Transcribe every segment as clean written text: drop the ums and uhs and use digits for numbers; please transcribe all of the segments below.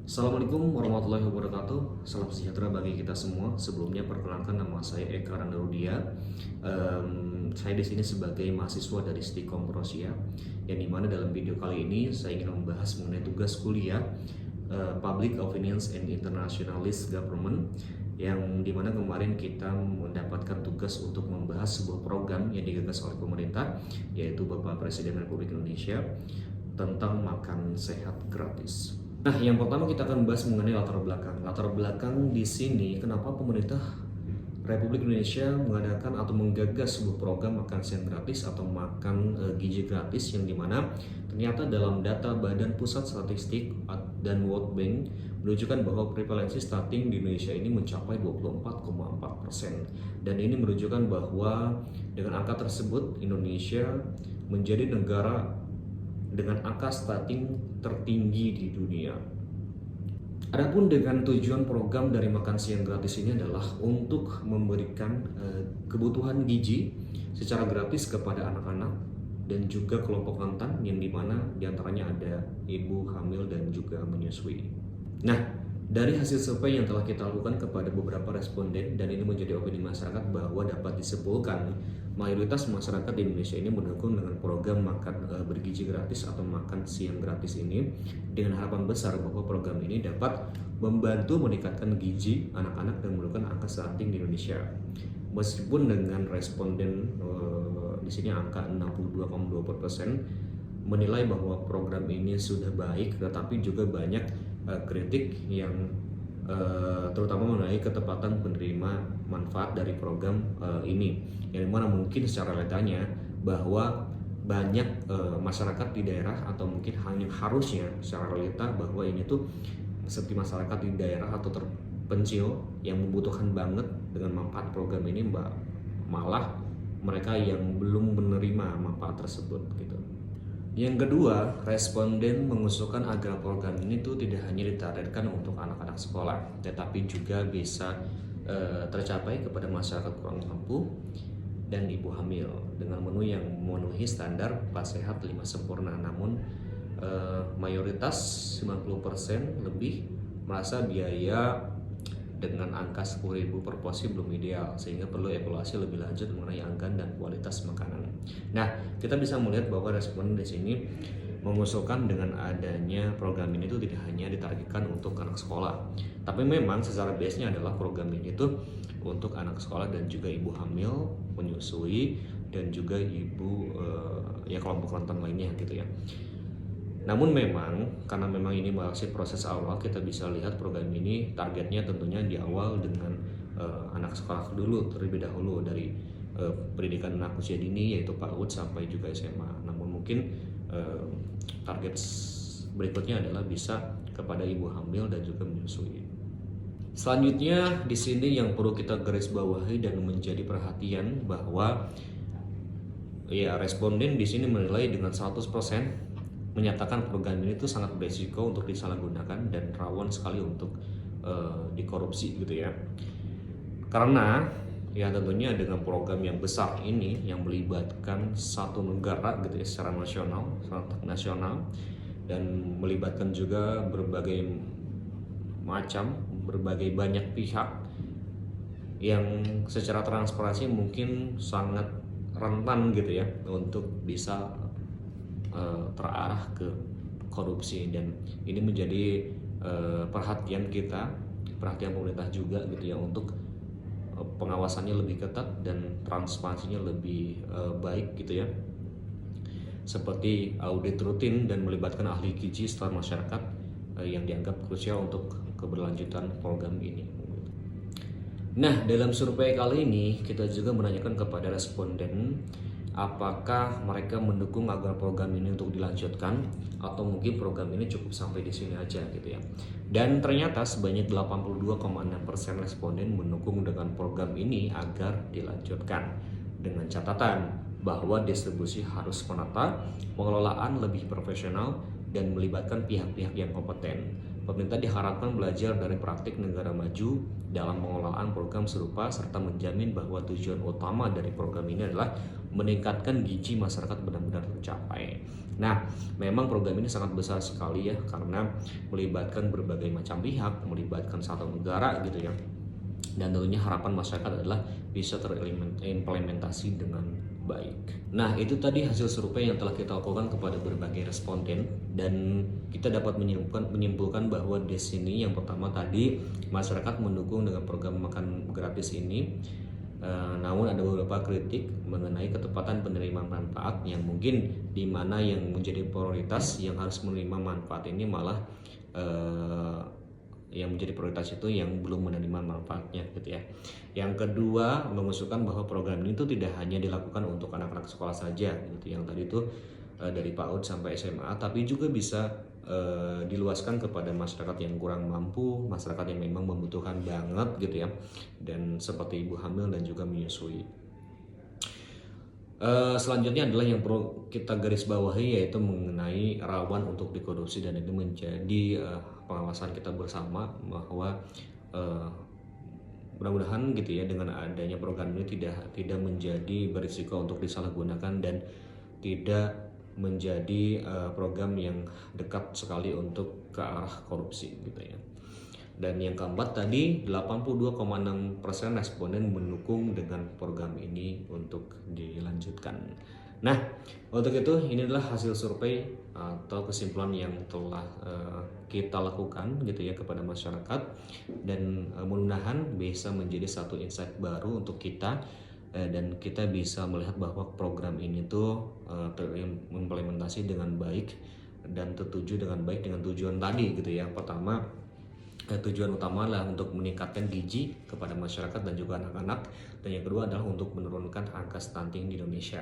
Assalamualaikum warahmatullahi wabarakatuh. Salam sejahtera bagi kita semua. Sebelumnya perkenalkan, nama saya Eka Randarudia. Saya di sini sebagai mahasiswa dari Stikom Prosia, yang dimana dalam video kali ini saya ingin membahas mengenai tugas kuliah Public Opinions and Internationalist Government, yang dimana kemarin kita mendapatkan tugas untuk membahas sebuah program yang digagas oleh pemerintah, yaitu Bapak Presiden Republik Indonesia, tentang makan sehat gratis. Nah, yang pertama kita akan bahas mengenai latar belakang. Latar belakang di sini, kenapa pemerintah Republik Indonesia mengadakan atau menggagas sebuah program makan siang gratis atau makan gizi gratis, yang dimana ternyata dalam data Badan Pusat Statistik dan World Bank menunjukkan bahwa prevalensi stunting di Indonesia ini mencapai 24,4%, dan ini menunjukkan bahwa dengan angka tersebut Indonesia menjadi negara dengan angka stunting tertinggi di dunia. Adapun dengan tujuan program dari makan siang gratis ini adalah untuk memberikan kebutuhan gizi secara gratis kepada anak-anak dan juga kelompok rentan, yang dimana diantaranya ada ibu hamil dan juga menyusui. Nah, dari hasil survei yang telah kita lakukan kepada beberapa responden, dan ini menjadi opini masyarakat, bahwa dapat disimpulkan mayoritas masyarakat di Indonesia ini mendukung dengan program makan bergizi gratis atau makan siang gratis ini, dengan harapan besar bahwa program ini dapat membantu meningkatkan gizi anak-anak dan menurunkan angka stunting di Indonesia. Meskipun dengan responden di sini angka 62,24% menilai bahwa program ini sudah baik, tetapi juga banyak kritik yang terutama mengenai ketepatan penerima manfaat dari program ini, yang mana mungkin secara realitanya bahwa banyak masyarakat di daerah, atau mungkin hanya harusnya secara realita bahwa ini tuh seperti masyarakat di daerah atau terpencil yang membutuhkan banget dengan manfaat program ini, malah mereka yang belum menerima manfaat tersebut gitu. Yang kedua, responden mengusulkan agar program ini tuh tidak hanya ditargetkan untuk anak-anak sekolah, tetapi juga bisa tercapai kepada masyarakat kurang mampu dan ibu hamil, dengan menu yang memenuhi standar 4 sehat 5 sempurna. Namun mayoritas 90% lebih merasa biaya dengan angka 10.000 per porsi belum ideal, sehingga perlu evaluasi lebih lanjut mengenai angka dan kualitas makanan. Nah, kita bisa melihat bahwa responden di sini mengusulkan dengan adanya program ini itu tidak hanya ditargetkan untuk anak sekolah, tapi memang secara base-nya adalah program ini itu untuk anak sekolah dan juga ibu hamil, menyusui, dan juga ibu ya kelompok rentan lainnya gitu ya. Namun memang karena memang ini masih proses awal, kita bisa lihat program ini targetnya tentunya di awal dengan anak sekolah dulu terlebih dahulu, dari pendidikan anak usia dini yaitu PAUD sampai juga SMA. Namun mungkin target berikutnya adalah bisa kepada ibu hamil dan juga menyusui. Selanjutnya di sini yang perlu kita garis bawahi dan menjadi perhatian bahwa ya responden di sini menilai dengan 100% menyatakan program ini tuh sangat berisiko untuk disalahgunakan dan rawan sekali untuk dikorupsi gitu ya. Karena ya tentunya dengan program yang besar ini yang melibatkan satu negara gitu ya, secara nasional, secara nasional, dan melibatkan juga berbagai banyak pihak yang secara transparansi mungkin sangat rentan gitu ya untuk bisa terarah ke korupsi, dan ini menjadi perhatian pemerintah juga gitu ya, untuk pengawasannya lebih ketat dan transparansinya lebih baik gitu ya, seperti audit rutin dan melibatkan ahli gizi setelah masyarakat yang dianggap krusial untuk keberlanjutan program ini. Nah, dalam survei kali ini kita juga menanyakan kepada responden apakah mereka mendukung agar program ini untuk dilanjutkan, atau mungkin program ini cukup sampai di sini aja gitu ya. Dan ternyata sebanyak 82,6% responden mendukung dengan program ini agar dilanjutkan, dengan catatan bahwa distribusi harus menata, pengelolaan lebih profesional, dan melibatkan pihak-pihak yang kompeten. Pemerintah diharapkan belajar dari praktik negara maju dalam pengelolaan program serupa serta menjamin bahwa tujuan utama dari program ini adalah meningkatkan gizi masyarakat benar-benar tercapai. Nah, memang program ini sangat besar sekali ya, karena melibatkan berbagai macam pihak, melibatkan satu negara gitu ya. Dan tentunya harapan masyarakat adalah bisa terimplementasi dengan baik. Nah, itu tadi hasil survei yang telah kita lakukan kepada berbagai responden, dan kita dapat menyimpulkan bahwa di sini yang pertama tadi masyarakat mendukung dengan program makan gratis ini. Namun ada beberapa kritik mengenai ketepatan penerima manfaat, yang mungkin di mana yang menjadi prioritas yang harus menerima manfaat ini malah yang menjadi prioritas itu yang belum menerima manfaatnya gitu ya. Yang kedua, mengusulkan bahwa program ini tuh tidak hanya dilakukan untuk anak-anak sekolah saja gitu, yang tadi itu dari PAUD sampai SMA, tapi juga bisa diluaskan kepada masyarakat yang kurang mampu, masyarakat yang memang membutuhkan banget gitu ya, dan seperti ibu hamil dan juga menyusui. Selanjutnya adalah yang perlu kita garis bawahi, yaitu mengenai rawan untuk dikorupsi, dan itu menjadi pengawasan kita bersama bahwa mudah-mudahan gitu ya, dengan adanya program ini tidak menjadi berisiko untuk disalahgunakan dan tidak menjadi program yang dekat sekali untuk ke arah korupsi gitu ya. Dan yang keempat tadi, 82,6% responden mendukung dengan program ini untuk dilanjutkan. Nah, untuk itu ini adalah hasil survei atau kesimpulan yang telah kita lakukan gitu ya kepada masyarakat, dan mudah-mudahan bisa menjadi satu insight baru untuk kita, dan kita bisa melihat bahwa program ini tuh terimplementasi dengan baik dan tertuju dengan baik dengan tujuan tadi gitu ya. Pertama, tujuan utama adalah untuk meningkatkan gizi kepada masyarakat dan juga anak-anak, dan yang kedua adalah untuk menurunkan angka stunting di Indonesia.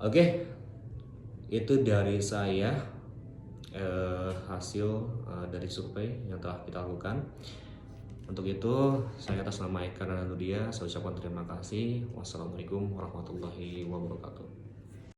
Oke, itu dari saya hasil dari survei yang telah kita lakukan. Untuk itu saya atas nama Eka Nanudia saya ucapkan terima kasih. Wassalamualaikum warahmatullahi wabarakatuh.